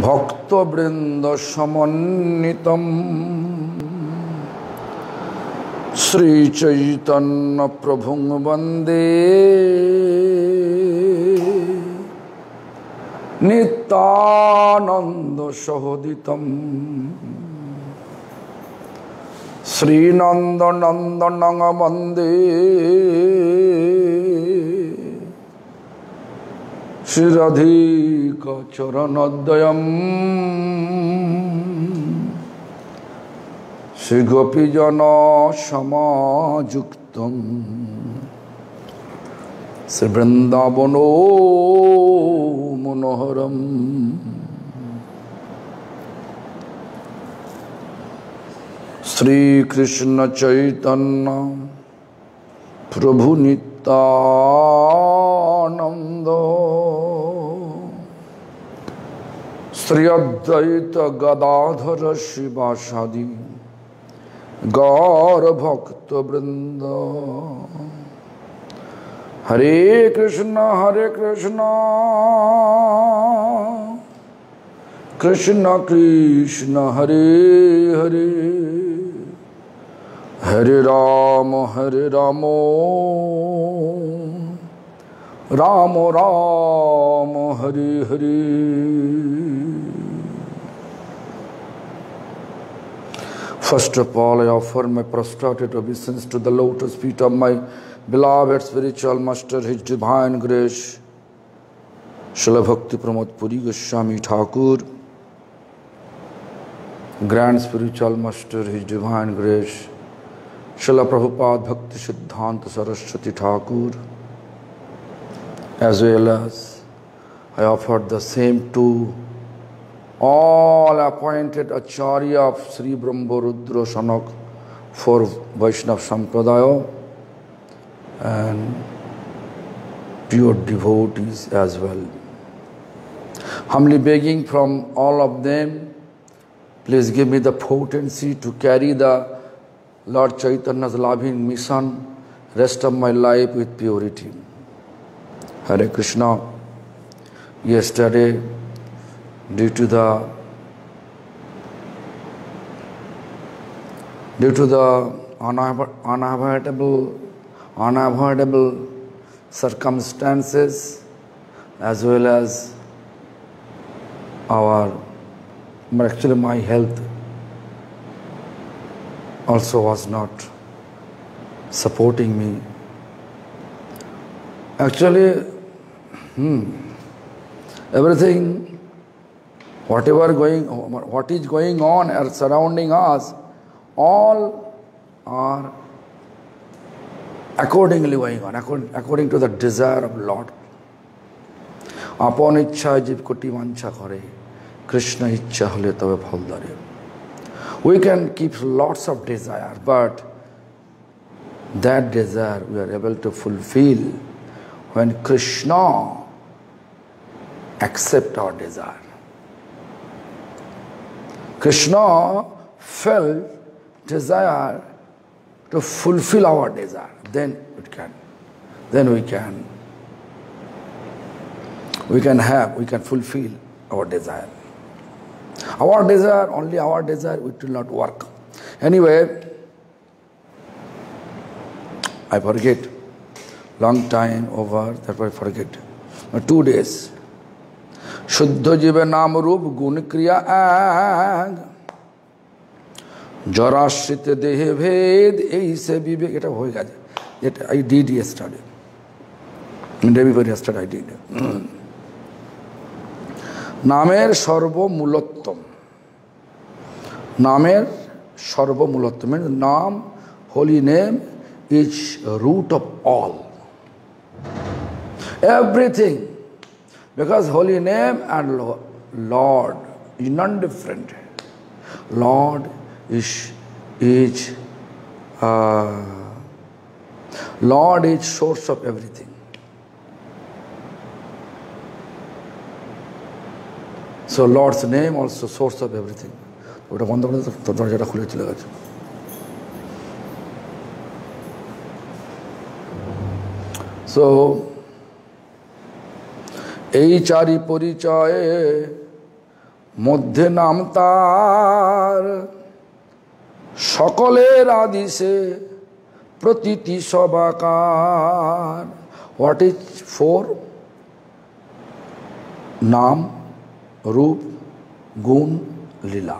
भक्तवृंद समन्वितं श्री चैतन्य प्रभुं वंदे नित्यानंद सहोदितं श्रीनंद नंदनं वंदे श्रीराधिका चरणद्वयम् श्रीगोपीजन समायुक्तं श्रीवृंदावनो मनोहरम् श्रीकृष्ण चैतन्य प्रभु नित्यानंद श्री अद्वैत गदाधर शिवासादि गौर भक्त वृंद। हरे Krishna Krishna Krishna Hare Hare Hare Ram Ram Ram Hare Hare. First of all, I offer my prostrated obeisance to the lotus feet of my beloved spiritual master, His Divine Grace, Srila Bhakti Pramod Puri Goswami Thakur, Grand Spiritual Master, His Divine Grace, Srila Prabhupada Bhakti Siddhanta Saraswati Thakur, as well as I offered the same to all appointed Acharya of Sri Brahma Rudra Sanak for Vaishnava Sampradaya and pure devotees as well. Humbly begging from all of them, please give me the potency to carry the Lord Chaitanya's loving mission rest of my life with purity. Hare Krishna. Yesterday, due to the unavoidable circumstances, as well as my health also was not supporting me. Actually, everything, what is going on or surrounding us, all are accordingly going on, according to the desire of Lord. Apon ichha jiv koti vancha kare, Krishna ichha hole tabe phal dare. We can keep lots of desire, but that desire we are able to fulfill when Krishna accept our desire. Krishna felt desire to fulfill our desire. Then we can fulfill our desire. Only our desire, it will not work. Anyway, I forget. Long time over, therefore I forget. 2 days. Shuddha jiva nam rup gun kriya ag jarashrit dehe bhed eise vivek. Eta hoye gaje. That I did yesterday. Day before yesterday I did. Namer sarva mulottam. Namer sarva mulottam means Nam, holy name, is root of all. Everything. Because holy name and Lord is non-different. Lord is source of everything. So Lord's name also source of everything. So এই চারি পরিচয়ে মধ্যে নাম তার, সকলের আদি সে Pratiti সবাকার। What is 4? নাম, রূপ, গুণ, লীলা.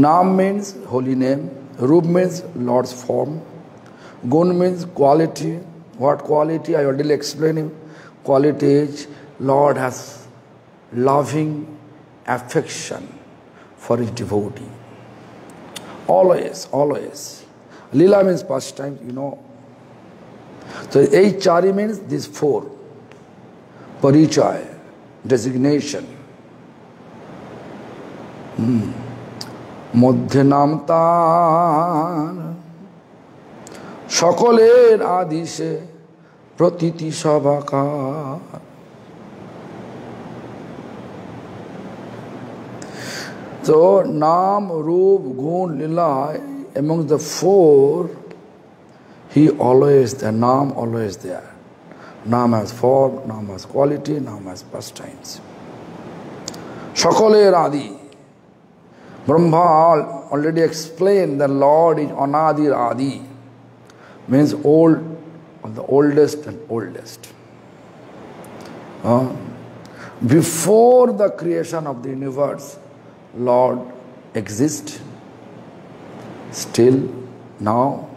Naam means holy name, Roop means Lord's form, Gun means quality. What quality? I already explained you. Quality is Lord has loving affection for his devotee. Always, always. Leela means pastime, you know. So Chari means these 4. Parichaya, designation. মধ্যে নাম তার, সকলের আদি সে Pratiti সবাকার। So Naam, Roop, Gun, Lila, among the 4, he always there. Naam always there. Naam has form, Naam has quality, Naam has pastimes. Shakaler Adi. Brahma already explained the Lord is Anadir Adi, means old, of the oldest and oldest. Before the creation of the universe, Lord exists. Still now,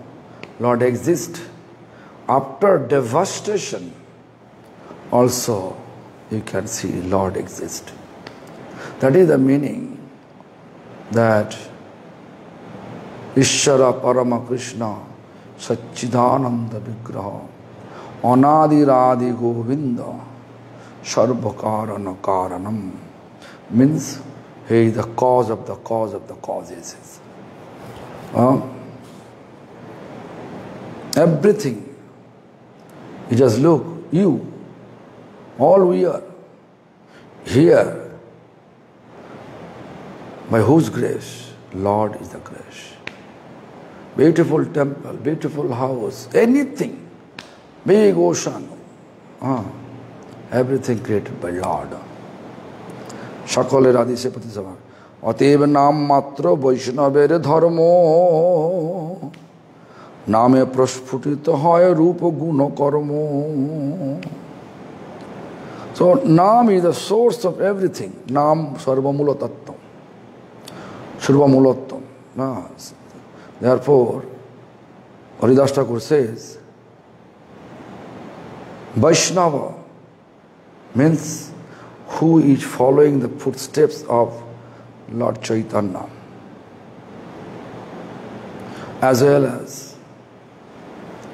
Lord exists. After devastation, also you can see Lord exists. That is the meaning that Ishvara Parama Krishna Satchidananda Vigraha Anadiradi Govinda Sarvakarana Karanam, means he is the cause of the cause of the causes. Everything. You just look, you, all we are here. By whose grace? Lord is the grace. Beautiful temple, beautiful house, anything, big ocean, everything created by Lord. সকলের আদি সে প্রতীতি সবাকার। অতএব নাম মাত্র বৈষ্ণবের ধর্ম, নামে প্রস্ফুটিত হয় রূপ গুণ কর্ম। So Naam is the source of everything. Naam sarvamula tattvam. Sarvamulottam. Therefore, Haridas Thakur says, Vaishnava means who is following the footsteps of Lord Chaitanya, as well as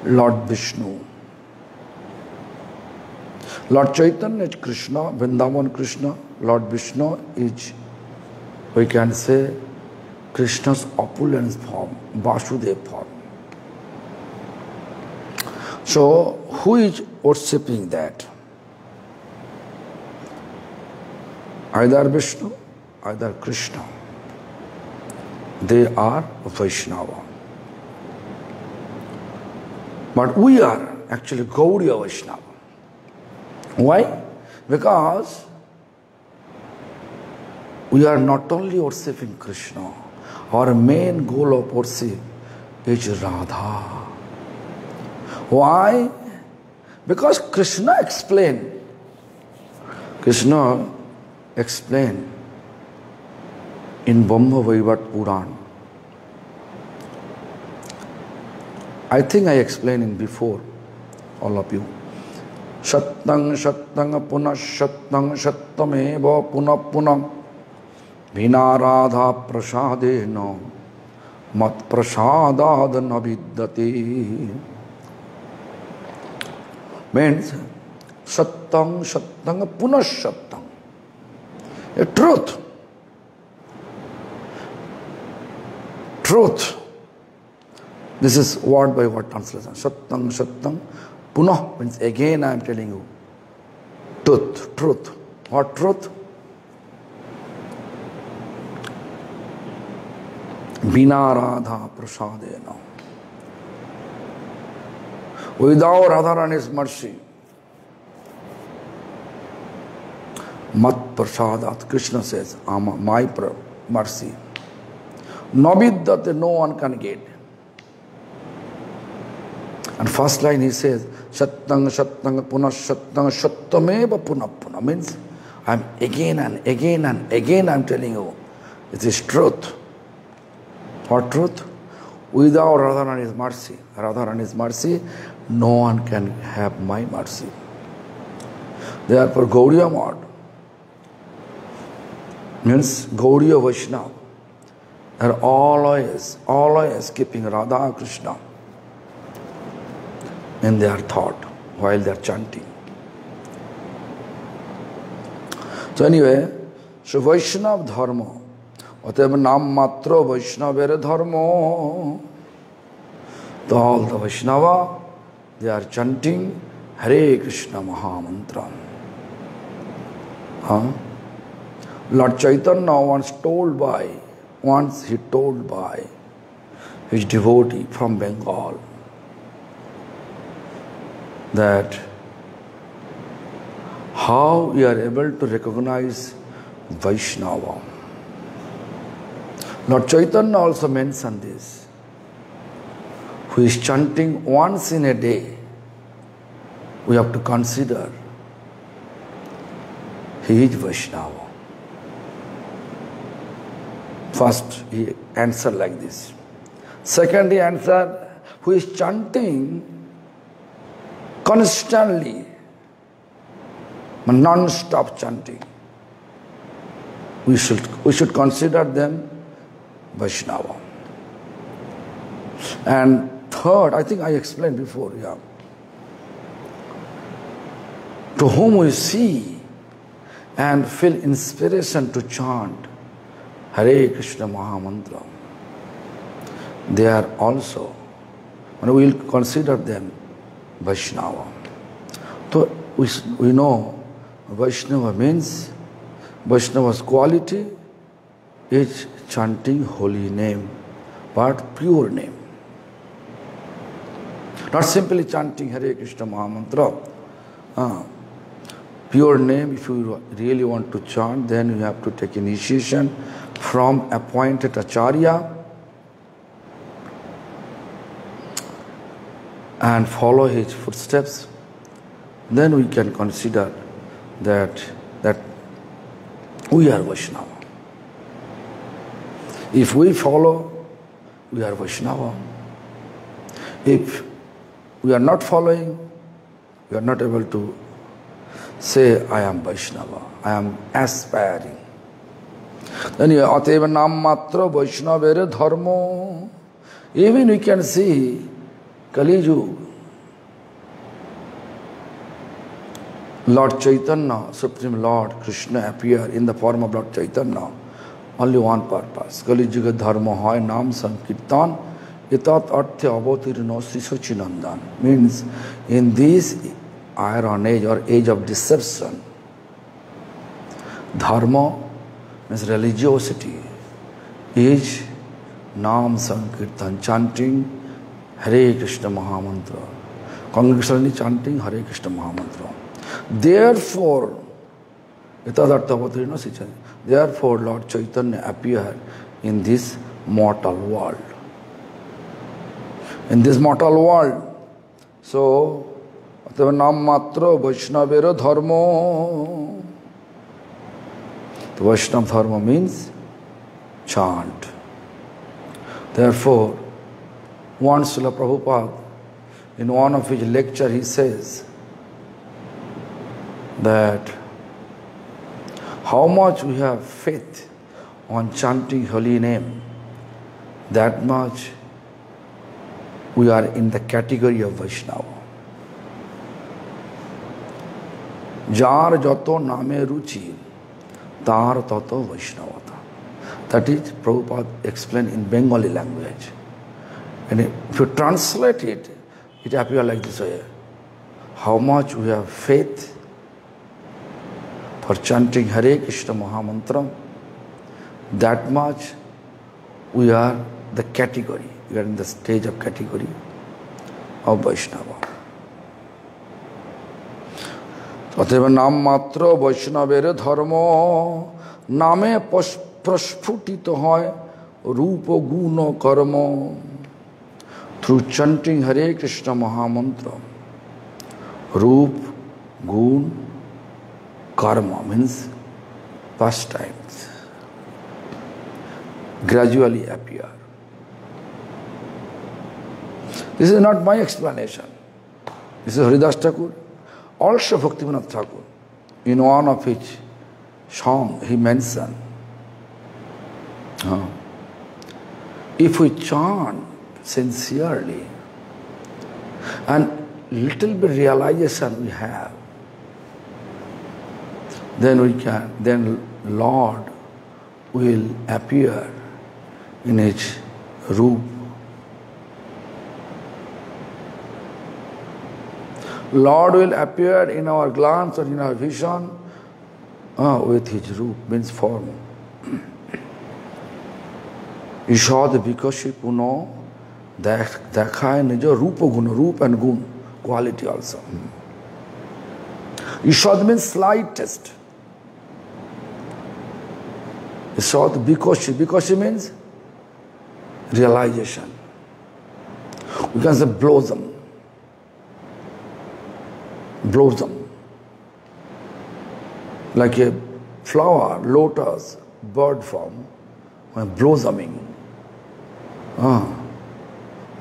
Lord Vishnu. Lord Chaitanya is Krishna, Vrindavan Krishna. Lord Vishnu is, we can say, Krishna's opulence form, Vasudev form. So, who is worshipping that? Either Vishnu, either Krishna. They are Vaishnava. But we are actually Gaudiya Vaishnava. Why? Because we are not only worshipping Krishna, our main goal of worship is Radha. Why? Because Krishna explained in Brahma Vaivat Puran. I think I explained it before, all of you. Shattang shattang punah shattang shattameva punah punah vina radha prasadena mat prasadad naviddati. Means shattang shattang punah shattang, a truth. Truth. This is word by word translation. Shattang shattang punah means again I am telling you. Truth. What truth? Bina radha prasadena. Without Radharani's mercy, Mat prasadat, Krishna says, my mercy. Navidyate, no one can get. And first line he says, Shattang Shattang Punah Shattang Shattameva Punah Punah. Means I'm again and again and again I'm telling you, it is truth. What truth? Without Radharani's mercy, no one can have my mercy. Therefore, Gaudiya Math means Gaudiya Vaishnava are always keeping Radha Krishna in their thought while they are chanting. So anyway, so Vaishnava Dharma, whatever Nam Matra Vaishnava Dharma, all the Vaishnava, they are chanting Hare Krishna Mahamantra. Lord Chaitanya once he told by his devotee from Bengal that how we are able to recognize Vaishnava. Lord Chaitanya also mentioned this. Who is chanting once in a day, we have to consider he is Vaishnava. First, he answered like this. Second, he answered, who is chanting constantly, non-stop chanting. We should consider them Vaishnava. And third, I think I explained before, to whom we see and feel inspiration to chant Hare Krishna Mahamantra, they are also, and we will consider them Vaishnava. So we know Vaishnava means, Vaishnava's quality is chanting holy name, but pure name. Not simply chanting Hare Krishna Mahamantra. Pure name, if you really want to chant, then you have to take initiation from appointed Acharya and follow his footsteps. Then we can consider that we are Vaishnava. If we follow, we are Vaishnava. If we are not following, we are not able to say, I am Vaishnava, I am aspiring. Then Ateva Nam Matra Vaishnavere Dharma. Even we can see Kali Yuga, Lord Chaitanya, Supreme Lord Krishna appear in the form of Lord Chaitanya. Only one purpose. Kali Yuga Dharma Hoy Nam Sankirtan Itat Artha Avatirno Srisachinandan. Means in this iron age or age of deception, Dharma means religiosity is Nam Sankirtan, chanting Hare Krishna Mahamantra. Congregationally chanting Hare Krishna Mahamantra. Therefore, Lord Chaitanya appeared in this mortal world. In this mortal world, so Nam Matra Vaishnavera Dharma. The Vaishnava Dharma means chant. Therefore, once Srila Prabhupada, in one of his lectures, he says that how much we have faith on chanting holy name, that much we are in the category of Vaishnava. Jar jato name ruchi, tar tato Vaishnavata. That is, Prabhupada explained in Bengali language. And if you translate it, it appears like this way. How much we have faith for chanting Hare Krishna Mahamantra, that much we are the category, we are in the stage of category of Vaishnava. অতএব নাম মাত্র বৈষ্ণবের ধর্ম, নামে প্রস্ফুটিত হয় রূপ গুণ কর্ম। Through chanting Hare Krishna Mahamantra, Roop, Gun, Karma means pastimes gradually appear. This is not my explanation. This is Haridas Thakur, also Bhaktivinoda Thakur. In one of his songs he mentioned, if we chant sincerely and little bit realization we have, then Lord will appear in his roop. Lord will appear in our glance or in our vision with his roop, means form. Ishad bikashi puno dekhaya nijo rupa guna, roop and gun, quality also. Ishad means slightest. Ishad bikashi means realization. We can say blossom. Blossom. Like a flower, lotus, bird form, when blossoming.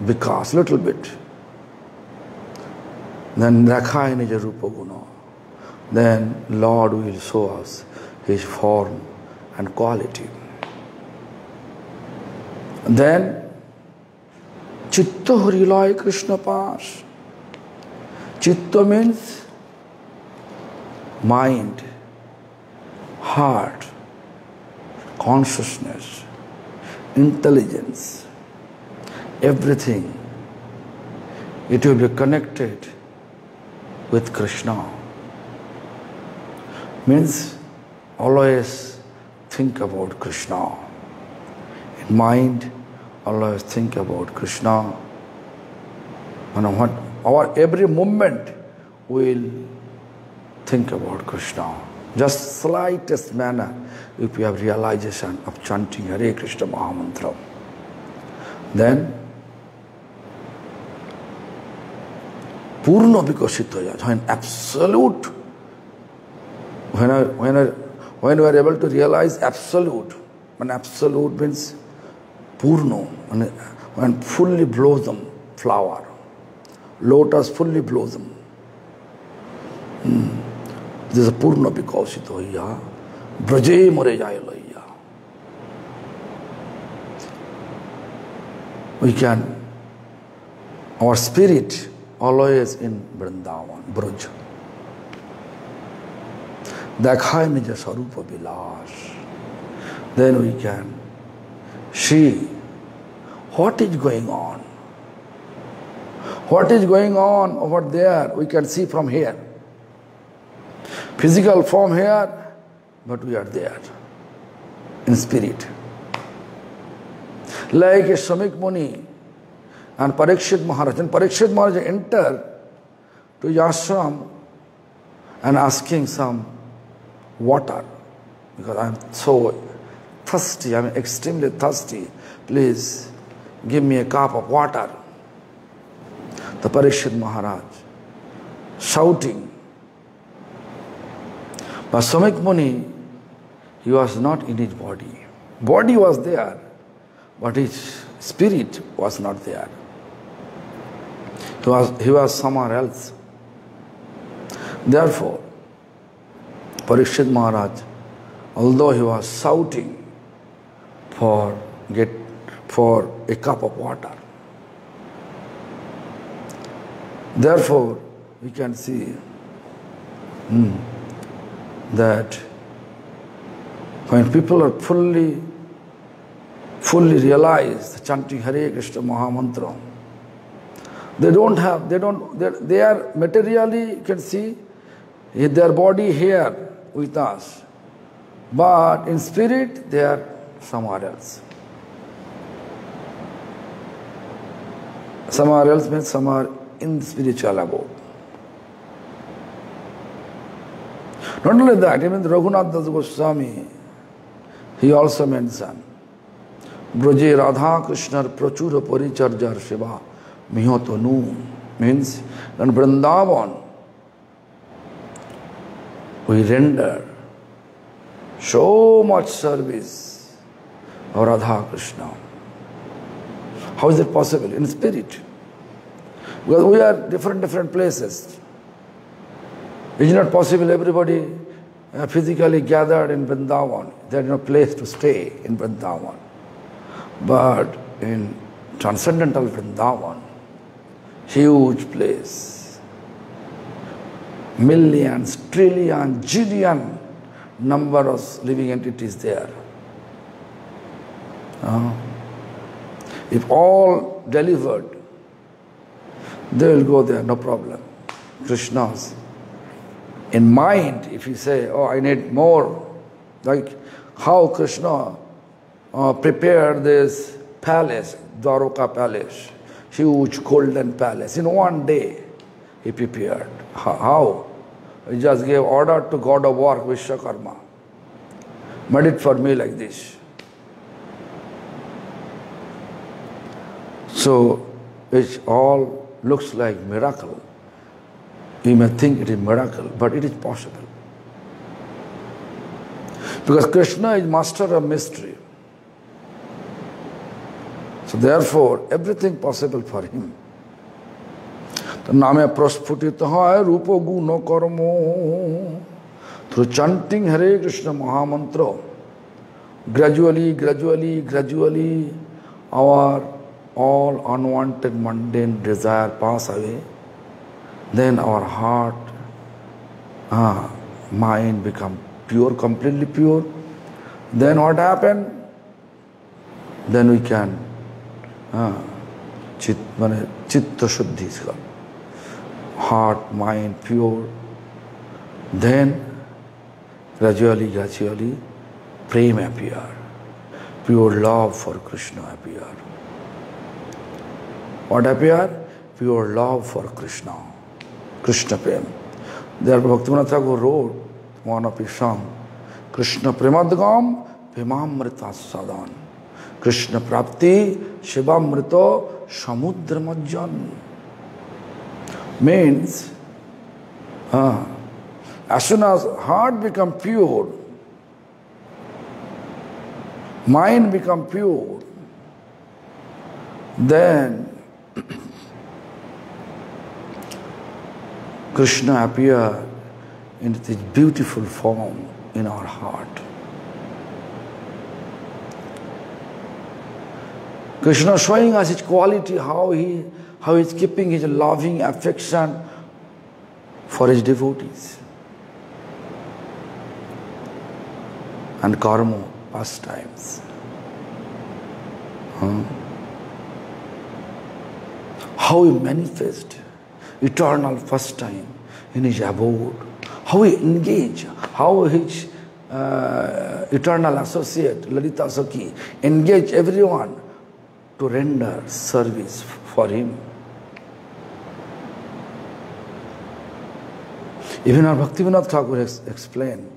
Because little bit. Then Rakhaya Nija Rupa Guna. Then Lord will show us his form and quality. Then Chitta Harilaya Krishna Pas. Chitta means mind, heart, consciousness, intelligence, everything. It will be connected with Krishna. Means always think about Krishna. In mind, always think about Krishna. And our every moment will think about Krishna. Just slightest manner, if we have realization of chanting Hare Krishna Mahamantra, then Purna Vikasita, when absolute, when we are able to realize absolute, when absolute means Purna, when fully blossom flower, lotus fully blossom. This is a Purna Vikasita hoya, Braje More Jaya Laya. We can, our spirit always in Vrindavan, Braj. Dekhaya Nija Sarupa Vilas. Then we can see what is going on. What is going on over there, we can see from here. Physical form here, but we are there in spirit. Like a Shamik Muni and Parikshit Maharaj. And Parikshit Maharaj entered to ashram and asking some water, because I am so thirsty, I am extremely thirsty. Please give me a cup of water. The Parikshit Maharaj shouting. But Shamik Muni, he was not in his body. Body was there, but his spirit was not there. He was somewhere else. Therefore, Parikshit Maharaj, although he was shouting for a cup of water, therefore we can see that when people are fully realized chanting Hare Krishna Mahamantra, they are materially, you can see their body here with us, but in spirit they are somewhere else. Somewhere else means somewhere in the spiritual abode. Not only that, even Raghunath Das Goswami, he also mentioned, Braje Radha Krishna Prachura Paricharjar Shiva Mihoto Nu, means in Vrindavan we render so much service of Radha Krishna. How is it possible? In spirit. Because we are different places. It is not possible everybody physically gathered in Vrindavan. There is no place to stay in Vrindavan. But in transcendental Vrindavan, huge place, millions, trillion, jillion number of living entities there. If all delivered, they will go there, no problem. Krishna's. In mind, if you say, oh, I need more, like how Krishna prepared this palace, Dwarka palace, huge golden palace. In one day, he prepared. How? He just gave order to God of War, Vishwakarma. Made it for me like this. So, it all looks like miracle. You may think it is miracle, but it is possible. Because Krishna is master of mystery. So therefore, everything possible for him. The name prasphutita hai rupa guna karmo. Through chanting Hare Krishna Mahamantra, gradually, our all unwanted mundane desire pass away. Then our heart, mind become pure, completely pure. Then what happened? Then we can chitta shuddhi, heart, mind pure. Then gradually, prema appear. Pure love for Krishna appear. What appear? Pure love for Krishna. Krishna Prem. Therefore Bhaktivinoda Thakur wrote one of his songs, Krishna Premadgam Bhimamrita Sadan. Krishna Prapti Shivamrito Samudra Majjan. Means, as soon as heart become pure, mind become pure, then Krishna appears in this beautiful form in our heart. Krishna showing us his quality, how he is keeping his loving affection for his devotees. And karma, pastimes. How he manifests eternal first time in his abode, how he engage, how his eternal associate, Lalita Sakhi, engage everyone to render service for him. Even our Bhaktivinoda Thakur explained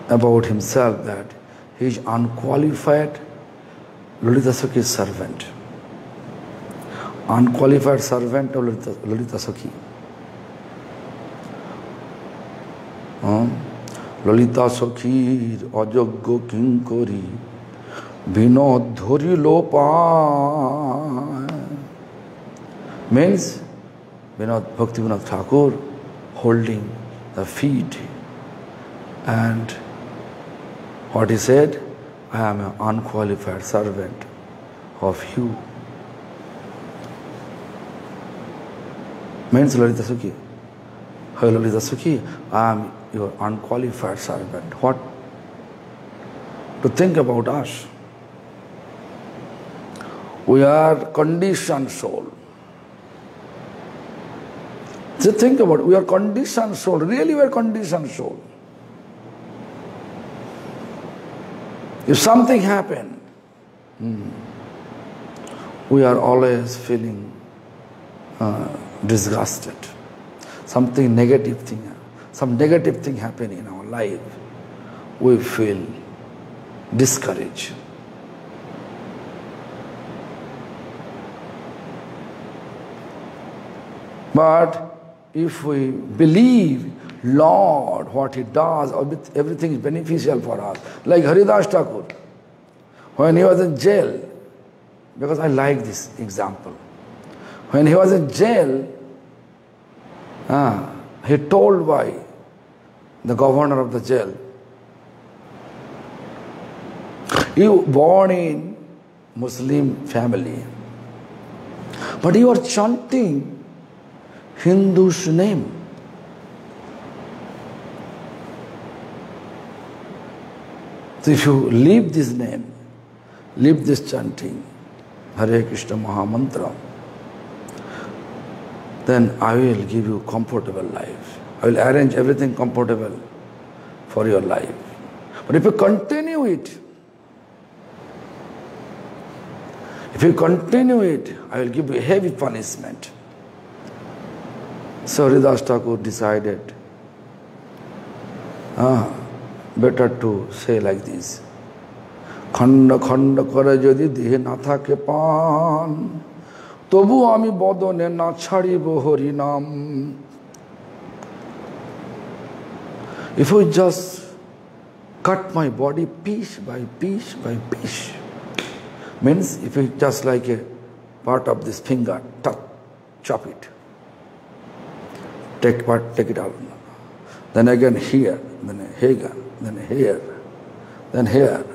about himself that he is unqualified Lalita Sakhi's servant. Unqualified servant of Lalita Sakhi. Lalita Sakhi ajaggo kinkori binod dhori lopa. Means Bhaktivinoda Thakur holding the feet, and what he said, I am an unqualified servant of you. Means Lalita Sakhi. Hey Lalita Sakhi, I am your unqualified servant. What? To think about us. We are conditioned soul. Just think about it. We are conditioned soul. Really we are conditioned soul. If something happens, we are always feeling disgusted. Something negative thing, some negative thing happening in our life, we feel discouraged. But if we believe Lord, what He does, everything is beneficial for us. Like Haridas Thakur, when he was in jail, because I like this example. When he was in jail, he told by the governor of the jail, you born in Muslim family, but you are chanting Hindu's name. So if you leave this name, leave this chanting, Hare Krishna Mahamantra, then I will give you comfortable life. I will arrange everything comfortable for your life. But if you continue it, I will give you heavy punishment. So Haridas Thakur decided, better to say like this, Khanda khanda kore jodi dehe na thake pan, tobu ami bodone na chhadibo Hari naam. If we just cut my body piece by piece by piece, means if we just like a part of this finger, chop it, take it out, then again here, then here, then here, then here,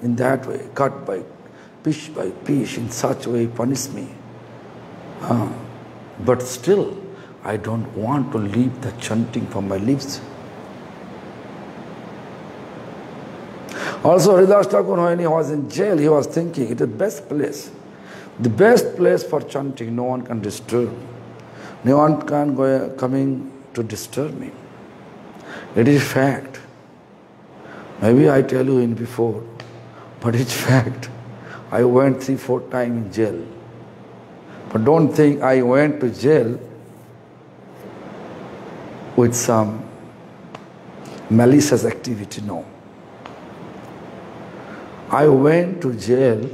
in that way, cut by piece, in such way punish me. But still, I don't want to leave the chanting from my lips. Also, Haridas Thakur, when he was in jail, he was thinking, it is the best place. The best place for chanting, no one can disturb. No one can coming to disturb me. It is fact. Maybe I tell you in before, but it's fact. I went 3-4 times in jail. But don't think I went to jail with some malicious activity, no. I went to jail.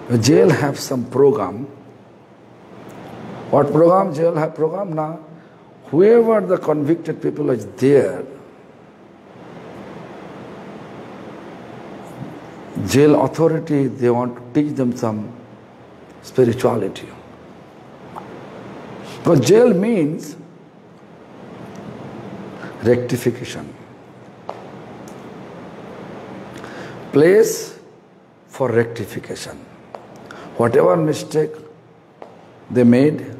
The jail have some program. What program? Jail have program now. Whoever the convicted people is there, jail authority, they want to teach them some spirituality. Because jail means rectification. Place for rectification. Whatever mistake they made,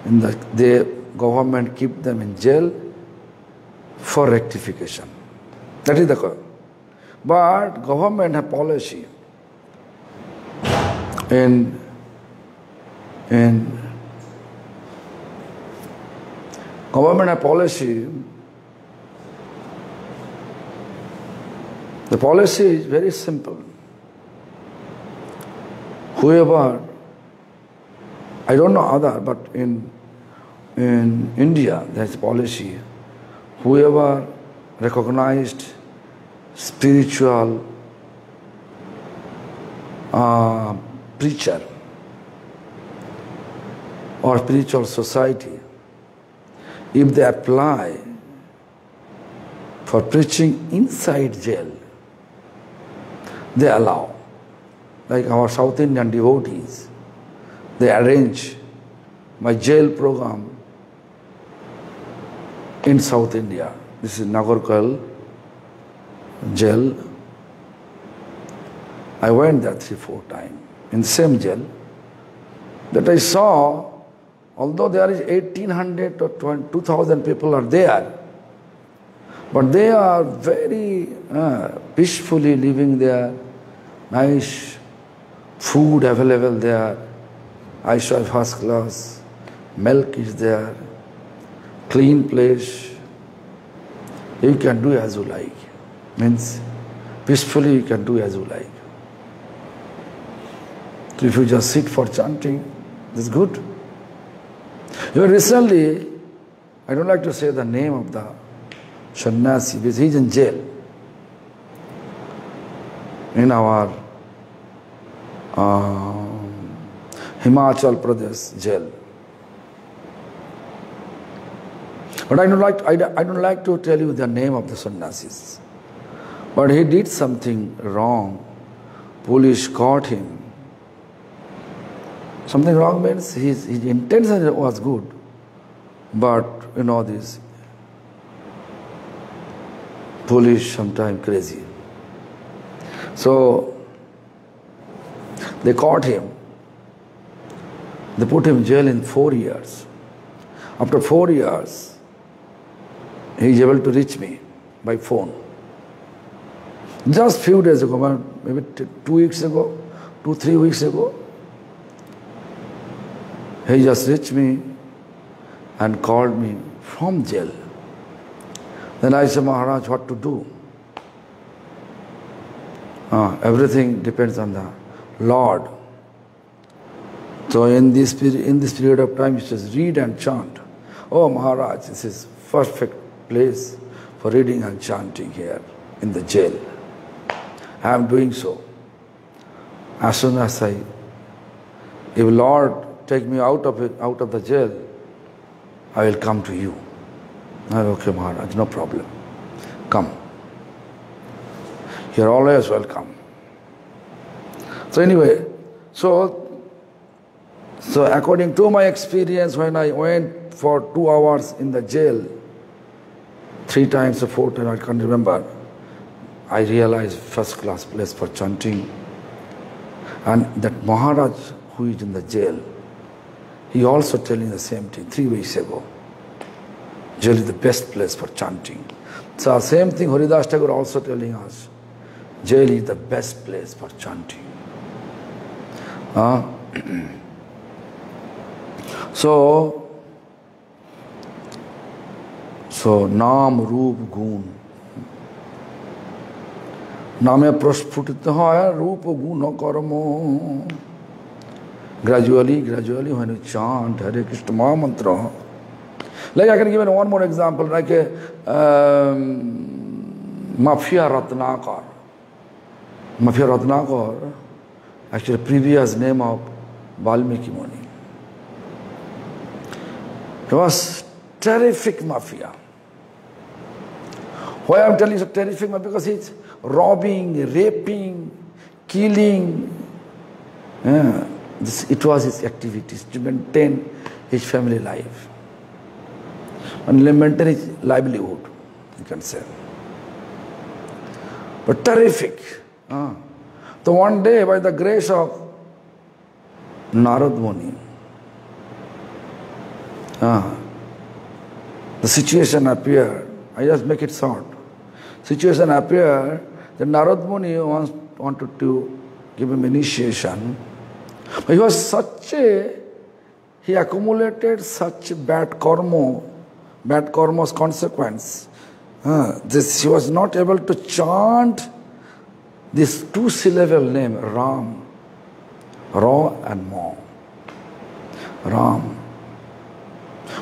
the government keep them in jail for rectification. That is the cause. But government have policy. In government have policy. The policy is very simple. Whoever, I don't know other, but in India there is a policy. Whoever recognized spiritual preacher or spiritual society, if they apply for preaching inside jail, they allow. Like our South Indian devotees, they arrange my jail program in South India. This is Nagarkal jail. I went there 3-4 times in the same jail. That I saw, although there is 1,800 or 2,000 people are there, but they are very peacefully living there. Nice food available there. I saw first class. Milk is there. Clean place. You can do as you like. Means peacefully you can do as you like. So if you just sit for chanting, that's good. Recently, I don't like to say the name of the sannyasi because he's in jail in our Himachal Pradesh jail. But I don't like to tell you the name of the sannyasis. But he did something wrong. Police caught him. Something wrong means his intention was good. But this police sometimes crazy. So they caught him. They put him in jail in 4 years. After 4 years, he is able to reach me by phone. Just few days ago, maybe 2 weeks ago, 2-3 weeks ago, he just reached me and called me from jail. Then I said, Maharaj, what to do? Everything depends on the Lord. So in this period of time, he says, read and chant. Oh Maharaj, this is perfect place for reading and chanting here in the jail. I am doing so. As soon as if Lord take me out of the jail, I will come to you. I said, okay Maharaj, no problem. Come. You are always welcome. So anyway, so according to my experience, when I went for 2 hours in the jail, 3 times or 4 times, I can't remember, I realized first class place for chanting. And that Maharaj who is in the jail, he also telling the same thing 3 weeks ago. Jail is the best place for chanting. So same thing Haridas Thakur also telling us. Jail is the best place for chanting. So नाम रूप गुण नामे प्रस्फुटित है रूप गुण कर्म. Gradually when you chant Hare Krishna Maha Mantra. Like I can give one more example, like a Mafia Ratnakar. Mafia Ratnakar, actually previous name of Valmiki Muni. He was terrific mafia. Why I am telling you terrific mafia? Because he's robbing, raping, killing. It was his activities to maintain his family life and maintain his livelihood, you can say. But terrific. So one day, by the grace of Narad Muni, the situation appeared. I just make it short. Situation appeared that Narad Muni wanted to give him initiation. But he was he accumulated such bad karma's consequence. He was not able to chant this 2-syllable name, Ram. Ra and Ma. Ram.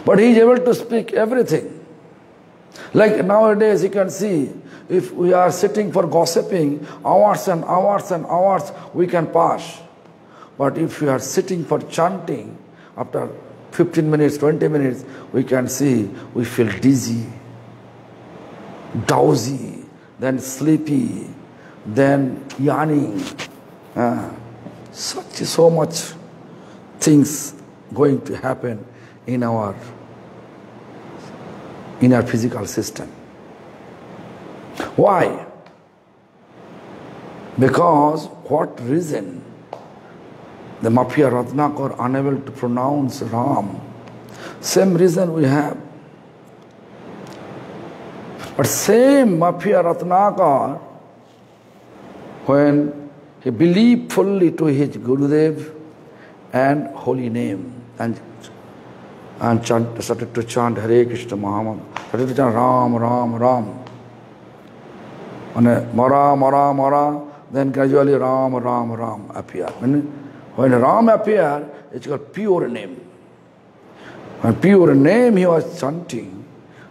But he is able to speak everything. Like nowadays you can see, if we are sitting for gossiping, hours and hours and hours we can pass. But if we are sitting for chanting, after 15 minutes, 20 minutes, we can see, we feel dizzy, drowsy, then sleepy, then yawning. So much things going to happen in our physical system. Why? Because what reason? The Mafia Ratnakar unable to pronounce Ram. Same reason we have. But same Mafia Ratnakar, when he believed fully to his Gurudev and holy name and started to chant Hare Krishna Maha, started to chant Ram, Ram, Ram. And Mara, Mara, Mara, then gradually Ram, Ram, Ram appeared. When Ram appeared, it's called pure name. A pure name he was chanting,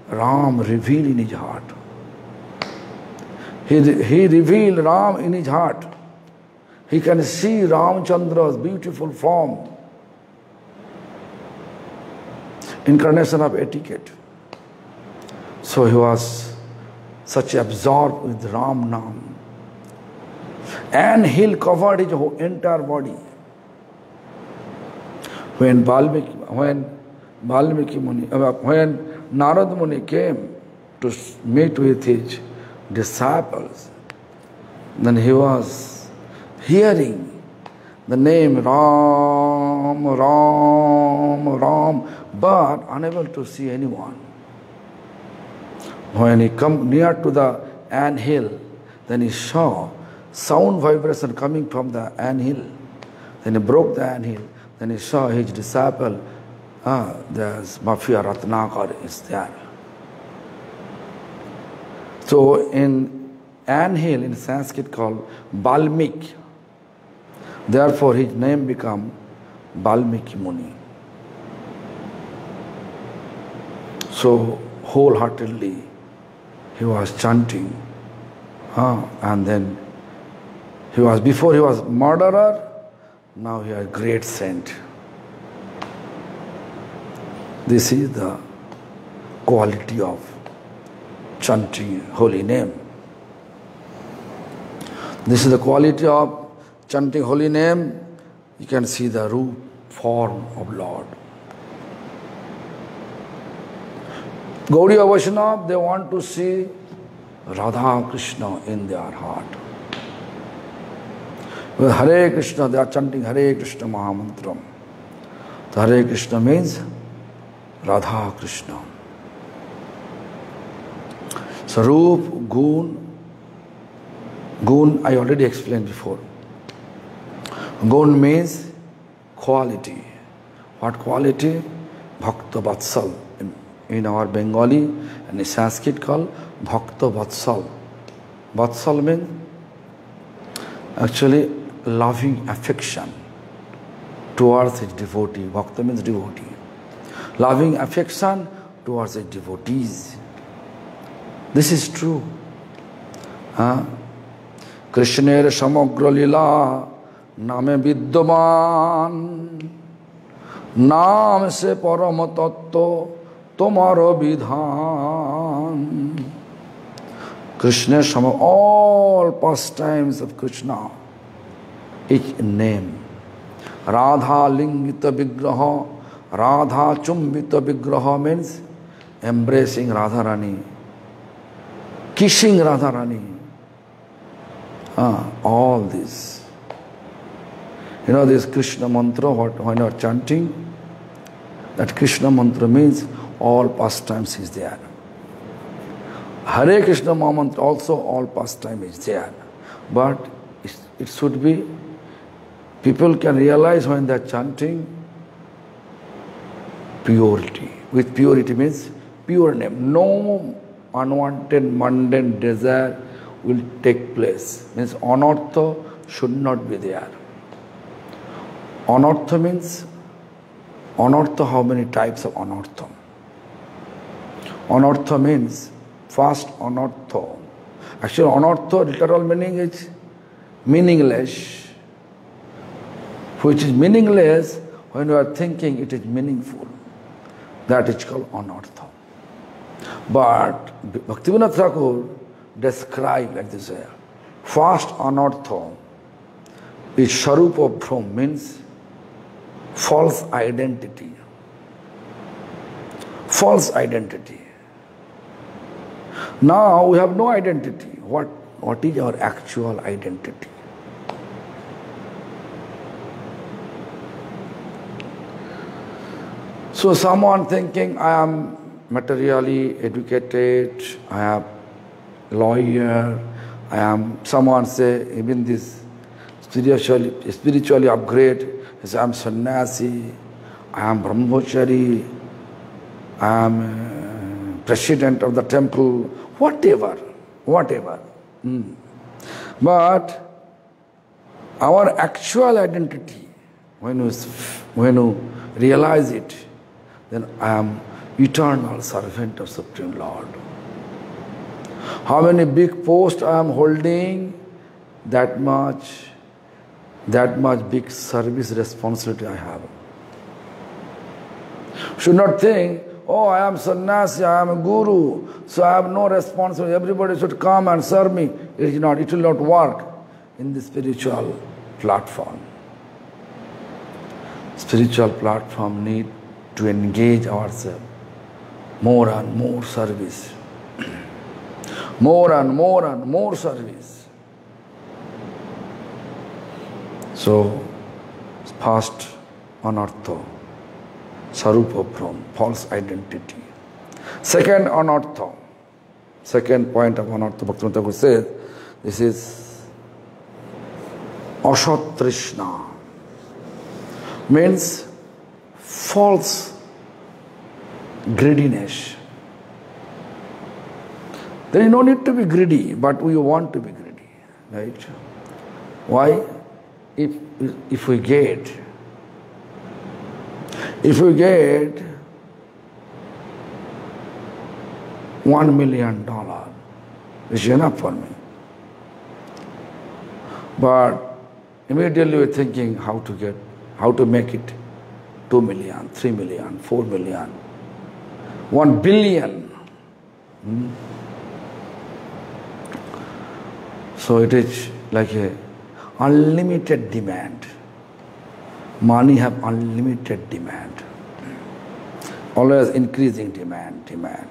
Ram revealed in his heart. He revealed Ram in his heart. He can see Ramchandra's beautiful form. Incarnation of etiquette. So he was such absorbed with Ram Nam. And he covered his whole entire body. When Narad Muni came to meet with his disciples, then he was hearing the name Ram, Ram, Ram, but unable to see anyone. When he come near to the anthill, then he saw sound vibration coming from the anthill. Then he broke the anthill. Then he saw his disciple, there's Mafia Ratnakar is there. So in anthill in Sanskrit called Balmik. Therefore his name became Balmiki Muni. So wholeheartedly he was chanting. And then before he was murderer, now he is great saint. This is the quality of chanting holy name. This is the quality of chanting holy name. You can see the root form of Lord. Gaudiya Vaishnava, they want to see Radha Krishna in their heart. With Hare Krishna, they are chanting Hare Krishna Mahamantram. The Hare Krishna means Radha Krishna. So Roop, Gun I already explained before. Gun means quality. What quality? Bhakta Vatsal. In our Bengali and in Sanskrit called Bhakta Vatsal. Vatsal means actually loving affection towards his devotee. Bhakta means devotee. Loving affection towards his devotees. This is true. Krishner Samagra Lila Name Vidyaman Naam se Param Tattva Tomaro Vidhan. Krishna Shama, all pastimes of Krishna, each name. Radha Lingita Vigraha, Radha Chumbita Vigraha means embracing Radharani, kissing Radharani. All this. You know this Krishna mantra, when you are chanting, that Krishna mantra means all pastimes is there. Hare Krishna Mahamantra also all pastime is there. But it should be, people can realize when they are chanting purity. With purity means pure name. No unwanted mundane desire will take place. Means anartha should not be there. Anartha means, anartha, how many types of anartha? Anartha means, first anartha. Actually anartha literal meaning is meaningless. Which is meaningless when you are thinking it is meaningful. That is called anartha. But Bhaktivinoda Thakur described like this here. First anartha is Sharupa Bhram, means false identity. False identity. Now we have no identity. What is our actual identity? So someone thinking, I am materially educated, I am lawyer, I am, someone say, even this spiritually upgrade, I am sannyasi, I am brahmachari, I am president of the temple, whatever. But our actual identity, when you realize it, then I am eternal servant of Supreme Lord. How many big posts I am holding, that much big service responsibility I have. Should not think, oh, I am sannyasi, I am a guru, so I have no responsibility. Everybody should come and serve me. It will not work in the spiritual platform. Spiritual platform need to engage ourselves. More and more service. More and more service. So, first anartha, sarupa Brahm, false identity. Second anartha, second point of anartha, Bhaktivinoda Thakur says, this is asat trishna, means false greediness. There is no need to be greedy, but we want to be greedy, right? Why? If we get $1 million, it's enough for me. But immediately we're thinking how to make it 2 million, 3 million, 4 million, 1 billion. So it is like a unlimited demand. Money have unlimited demand. Always increasing demand.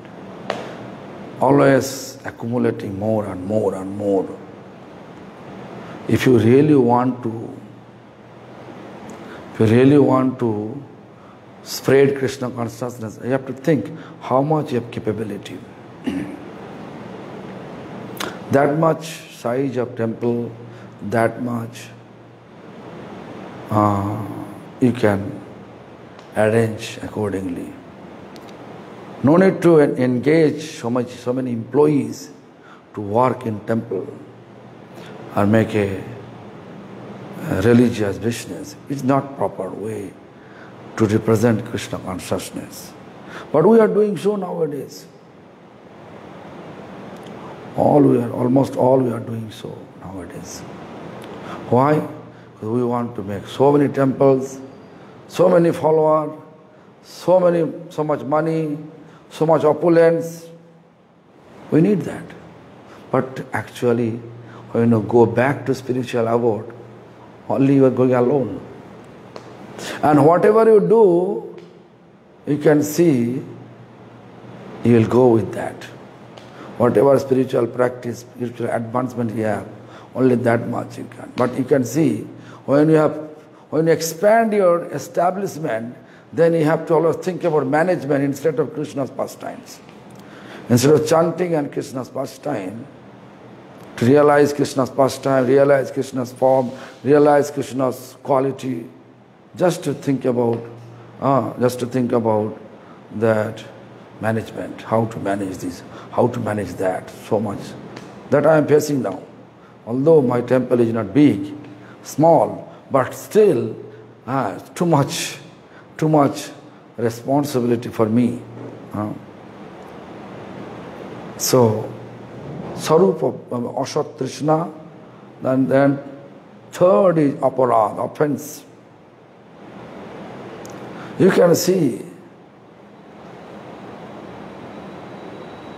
Always accumulating more and more and more. If you really want to spread Krishna consciousness, you have to think how much you have capability. That much size of temple, that much you can arrange accordingly. No need to engage so many employees to work in temple or make a religious business. It's not proper way to represent Krishna consciousness. But we are doing so nowadays. Almost all we are doing so nowadays. Why? Because we want to make so many temples, so many followers, so much money, so much opulence. We need that. But actually, when you go back to spiritual abode, only you are going alone. And whatever you do, you can see, you will go with that. Whatever spiritual practice, spiritual advancement you have, only that much you can. But you can see, when you expand your establishment, then you have to always think about management instead of Krishna's pastimes. Instead of chanting and Krishna's pastime, to realize Krishna's pastime, realize Krishna's form, realize Krishna's quality, just to think about that management, how to manage this, how to manage that, so much. That I am facing now. Although my temple is not big, small, but still too much responsibility for me. So, Sarupa, Asat Trishna, then third is aparad, offense. You can see,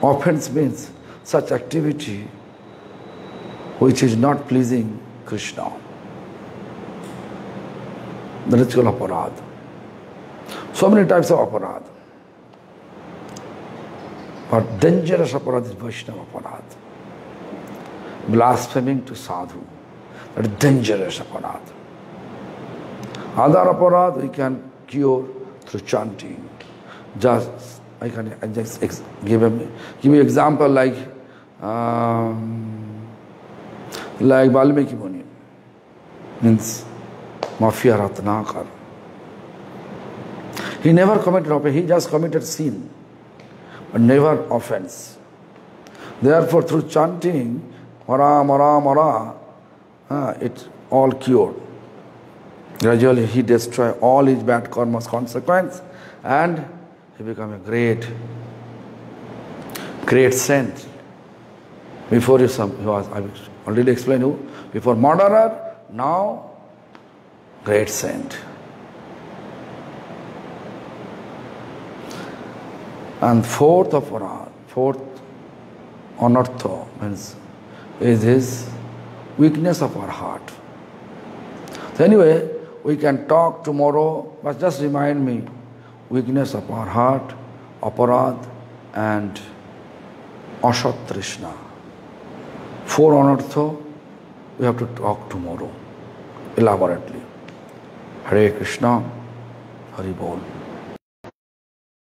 offense means such activity which is not pleasing Krishna. That is called aparad. So many types of aparad. But dangerous aparad is Vaishnava aparad. Blaspheming to sadhu. That is dangerous aparad. Other aparad we can cure through chanting. I can just give you example like Valmiki Muni, means Mafia Ratnakar. He never committed offense, he just committed sin, but never offense. Therefore, through chanting, Mara, Mara, Mara, it's all cured. Gradually, he destroyed all his bad karma's consequence and he became a great saint. Before he was, I already explained you, before murderer, now great saint. And fourth anartha means is his weakness of our heart. So anyway, we can talk tomorrow, but just remind me, weakness of our heart, aparad and asat trishna. 4 anartha, we have to talk tomorrow elaborately. Hare Krishna, Hari Bol.